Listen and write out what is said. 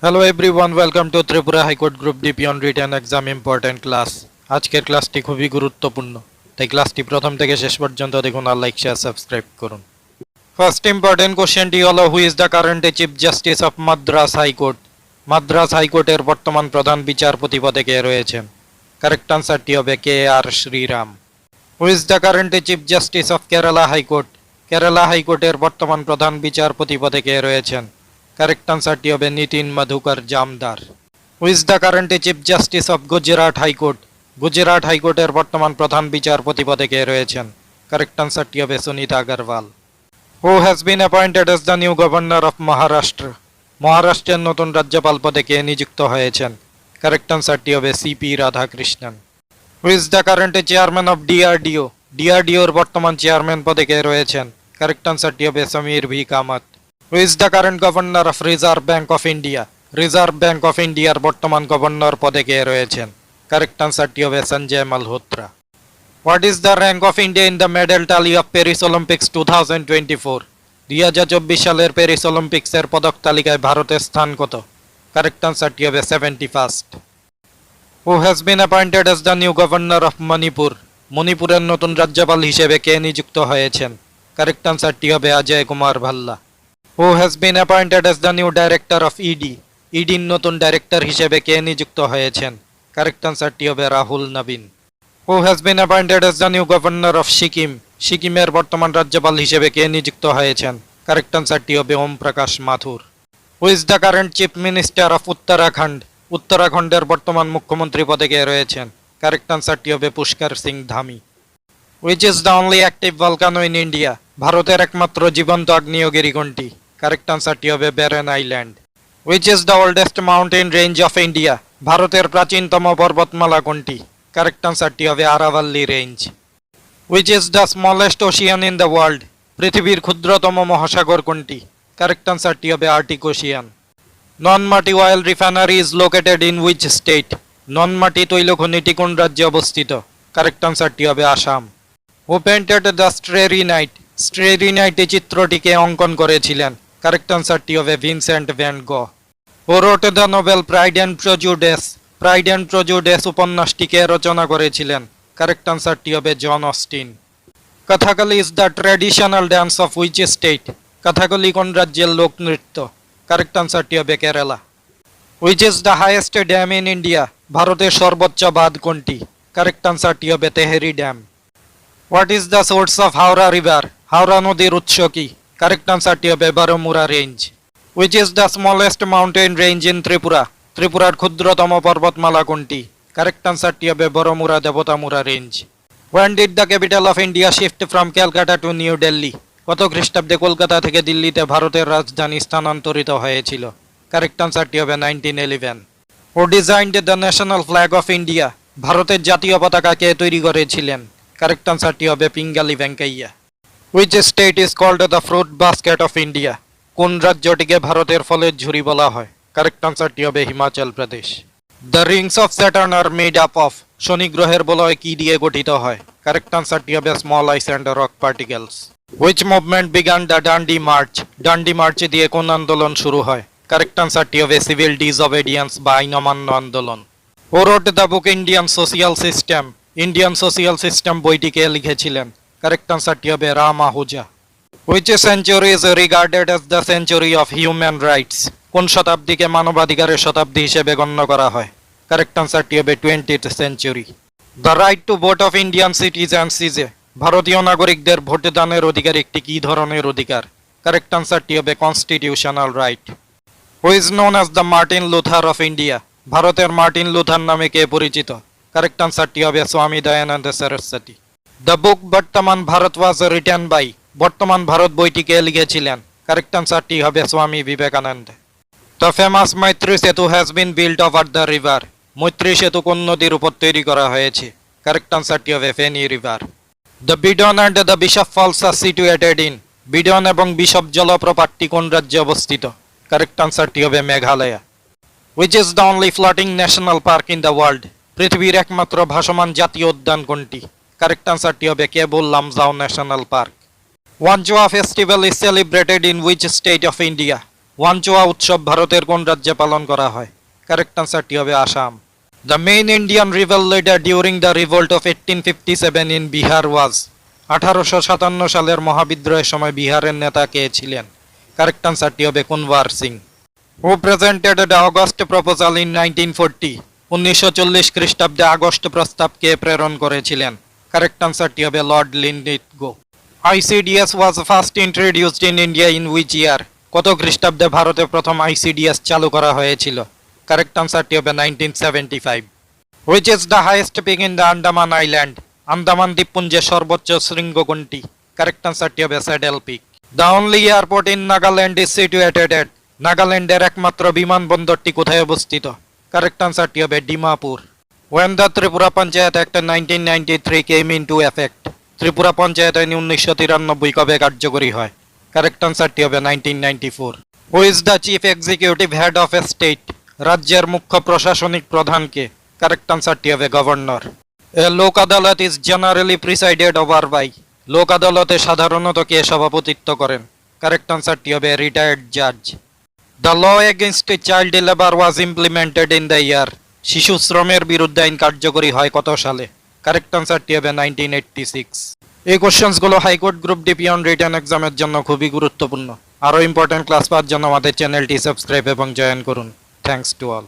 Hello everyone, welcome to Tripura high court group D peon written exam important class. আজকের ক্লাসটি খুবই গুরুত্বপূর্ণ, তাই ক্লাসটি প্রথম থেকে শেষ পর্যন্ত দেখুন আর লাইক শেয়ার সাবস্ক্রাইব করুন। ফার্স্ট ইম্পর্টেন্ট কোশ্চেনটি হলো, হু is the current chief justice of Madras high court? Madras হাইকোর্টের বর্তমান প্রধান বিচারপতি পদে কে রয়েছেন? কারেক্ট আনসারটি হবে K R Sriram. Who is the current chief justice of Kerala high court? Kerala হাইকোর্টের বর্তমান প্রধান বিচারপতি পদে কে রয়েছেন? কারেক্ট আনসারটি হবে Nitin Madhukar Jamdar. Who is the current chief justice of Gujarat high court? Gujarat হাইকোর্টের বর্তমান প্রধান বিচারপতি পদে কে রয়েছেন? কারেক্ট আনসারটি হবে সুনীতা আগরওয়াল। হু has been appointed as the new governor of Maharashtra? মহারাষ্ট্রের নতুন রাজ্যপাল পদে কে নিযুক্ত হয়েছেন? কারেক্ট আনসারটি হবে C P Radhakrishnan. Who is the current chairman of DRDO? ডিআরডিওর বর্তমান চেয়ারম্যান পদে কে রয়েছেন? কারেক্ট আনসারটি হবে সমীর ভি কামত। হু is the current governor of reserve bank of India? Reserve bank of ইন্ডিয়ার বর্তমান গভর্নর পদে কে রয়েছেন? কারেক্ট আনসারটি হবে Sanjay Malhotra. What is the rank of India in the medal টালি অফ প্যারিস অলিম্পিক্স 2024? 2024 সালের প্যারিস অলিম্পিক্সের পদক তালিকায় ভারতের স্থান কত? কারেক্ট আনসারটি হবে 71st। Who has been appointed as the new governor of Manipur? মণিপুরের নতুন রাজ্যপাল হিসেবে কে নিযুক্ত হয়েছেন? কারেক্ট আনসারটি হবে Ajay Kumar Bhalla. Who has been appointed as the new director of ED? ইডির নতুন ডাইরেক্টর হিসেবে কে নিযুক্ত হয়েছেন? কারেক্ট আনসারটি হবে Rahul Nabin. Who has been appointed as the new governor of Sikkim? সিকিমের বর্তমান রাজ্যপাল হিসেবে কে নিযুক্ত হয়েছেন? কারেক্ট আনসারটি হবে Om Prakash Mathur. Who is the current chief minister of Uttarakhand? উত্তরাখণ্ডের বর্তমান মুখ্যমন্ত্রী পদে কে রয়েছেন? কারেক্ট আনসারটি হবে Pushkar Singh Dhami. Which is the only active volcano in India? ভারতের একমাত্র জীবন্ত আগ্নেয়গিরি কোনটি? কারেক্ট আনসারটি হবে Barren island. Which is the oldest mountain range of India? ভারতের প্রাচীনতম পর্বতমালা কোনটি? কারেক্ট আনসারটি হবে Aravalli range. Which is the smallest ocean in the world? পৃথিবীর ক্ষুদ্রতম মহাসাগর কোনটি? কারেক্ট আনসারটি হবে Arctic ocean. Noonmati oil refinery is located in which state? Noonmati তৈল খনিটি কোন রাজ্যে অবস্থিত? কারেক্ট আনসারটি হবে Assam. Who painted the starry night? Starry নাইটে চিত্রটিকে অঙ্কন করেছিলেন? কারেক্ট আনসারটি হবে Vincent van Gogh. Who wrote the novel pride and prejudice? Pride and prejudice উপন্যাসটিকে রচনা করেছিলেন? কারেক্ট আনসারটি হবে John Austen. Kathakali is the traditional dance of which state? Kathakali কোন রাজ্যের লোকনৃত্য? কারেক্ট আনসারটি হবে Kerala. Which is the highest dam in India? ভারতের সর্বোচ্চ বাঁধ কোনটি? কারেক্ট আনসারটি হবে Tehri dam. What is the source of Howrah river? Howrah নদীর উৎস কি? কারেক্ট আনসারটি হবে Baramura range. Which is the smallest mountain range in Tripura? ত্রিপুরার ক্ষুদ্রতম পর্বতমালা কোনটি? কারেক্ট আনসারটি হবে Boromura Debtamura range. When did the capital of India shift from Calcutta to new Delhi? কত খ্রিস্টাব্দে কলকাতা থেকে দিল্লিতে ভারতের রাজধানী স্থানান্তরিত হয়েছিল? কারেক্ট আনসারটি হবে 1911। Who designed the national flag of India? ভারতের জাতীয় পতাকা কে তৈরি করেছিলেন? কারেক্ট আনসারটি হবে Pingali Venkayya. Which state is called the fruit basket of India? কোন রাজ্যটিকে ভারতের ফলের ঝুড়ি বলা হয়? কারেক্ট আনসারটি হবে Himachal Pradesh. The rings of Saturn are made up of? শনি গ্রহের বলয় কি দিয়ে গঠিত হয়? কারেক্ট আনসারটি হবে small ice and rock particles. Which movement began the Dandi march? Dandi march দিয়ে কোন আন্দোলন শুরু হয়? কারেক্ট আনসারটি হবে সিভিল ডিসঅবেডিয়েন্স বা আইন অমান্য আন্দোলন। Who wrote the book Indian social system? Indian social system বইটিকে লিখেছিলেন? কারেক্ট আনসারটি হবে Ram Ahuja. Which century is regarded as the century of human rights? কোন শতাব্দীকে মানবাধিকারের শতাব্দী হিসেবে গণ্য করা হয়? কারেক্ট আনসারটি হবে 20th century. The right to vote of Indian citizens is a? ভারতীয় নাগরিকদের ভোটদানের অধিকার একটি কি ধরনের অধিকার? কারেক্ট আনসারটি হবে constitutional right. Who is known as the Martin Luther of India? ভারতের মার্টিন লুথার নামে কে পরিচিত? কারেক্ট আনসারটি হবে স্বামী দয়ানন্দ সরস্বতী। দ্য বুক বর্তমান ভারত ওয়াজ রিটেন বাই? বর্তমান ভারত বইটি কে লিখেছিলেন? কারেক্ট আনসারটি হবে স্বামী বিবেকানন্দ। দ্য ফেমাস মৈত্রী সেতু has been built over the river? মৈত্রী সেতু কোন নদীর উপর তৈরি করা হয়েছে? কারেক্ট আনসারটি হবে Feni river. The Beadon and the Bishop Falls are situated in? Beadon এবং বিশপ জলপ্রপাতটি কোন রাজ্যে অবস্থিত? কারেক্ট আনসারটি হবে Meghalaya. Which is the only floating national park in the world? পৃথিবীর একমাত্র ভাসমান জাতীয় উদ্যান কোনটি? কারেক্ট আনসারটি হবে Keibul Lamjao national park. Wanchuwa festival is celebrated in which state of India? Wanchuwa উৎসব ভারতের কোন রাজ্যে পালন করা হয়? কারেক্ট আনসারটি হবে আসাম। দ্য মেইন ইন্ডিয়ান রিভেল leader during the revolt of 1857 in Bihar was. 1857 সালের মহাবিদ্রোহের সময় বিহারের নেতা কে ছিলেন? কারেক্ট আনসারটি হবে Kunwar Singh. Who presented the August proposal in 1940? 1940 খ্রিস্টাব্দে আগস্ট প্রস্তাব কে প্রেরণ করেছিলেন? কারেক্ট আনসারটি হবে Lord Linlithgow. ICDS was first introduced in India in which year? কত খ্রিস্টাব্দে ভারতে প্রথম আইসিডিএস চালু করা হয়েছিল? কারেক্ট আনসারটি হবে 1975। Which is the highest peak in the Andaman island? Andaman দ্বীপপুঞ্জের সর্বোচ্চ শৃঙ্গ কোনটি? কারেক্ট আনসারটি হবে Saddle Peak. The only airport in Nagaland is situated at? নাগাল্যান্ডের একমাত্র বিমানবন্দরটি কোথায় অবস্থিত? কারেক্ট আনসারটি হবে Dimapur. When the Tripura Panchayat Act 1993 came into effect? Tripura panchayat আইন 1993 কবে কার্যকরী হয়? কারেক্ট আনসারটি হবে 1994। হু is the chief executive head of a state? রাজ্যের মুখ্য প্রশাসনিক প্রধানকে? কারেক্ট আনসারটি হবে governor. A Lok Adalat is generally presided over by? লোক আদালতে সাধারণত কে সভাপতিত্ব করেন? কারেক্ট আনসারটি হবে রিটায়ার্ড জাজ। The law against child labour was implemented in the year? শিশু শ্রমের বিরুদ্ধে আইন কার্যকরী হয় কত সালে? কারেক্ট আনসারটি হবে 1986। এই কোশ্চেন্সগুলো high court group DP on written এক্সামের জন্য খুবই গুরুত্বপূর্ণ। আরও ইম্পর্টেন্ট ক্লাস পাওয়ার জন্য আমাদের চ্যানেলটি সাবস্ক্রাইব এবং জয়েন করুন। Thanks to all.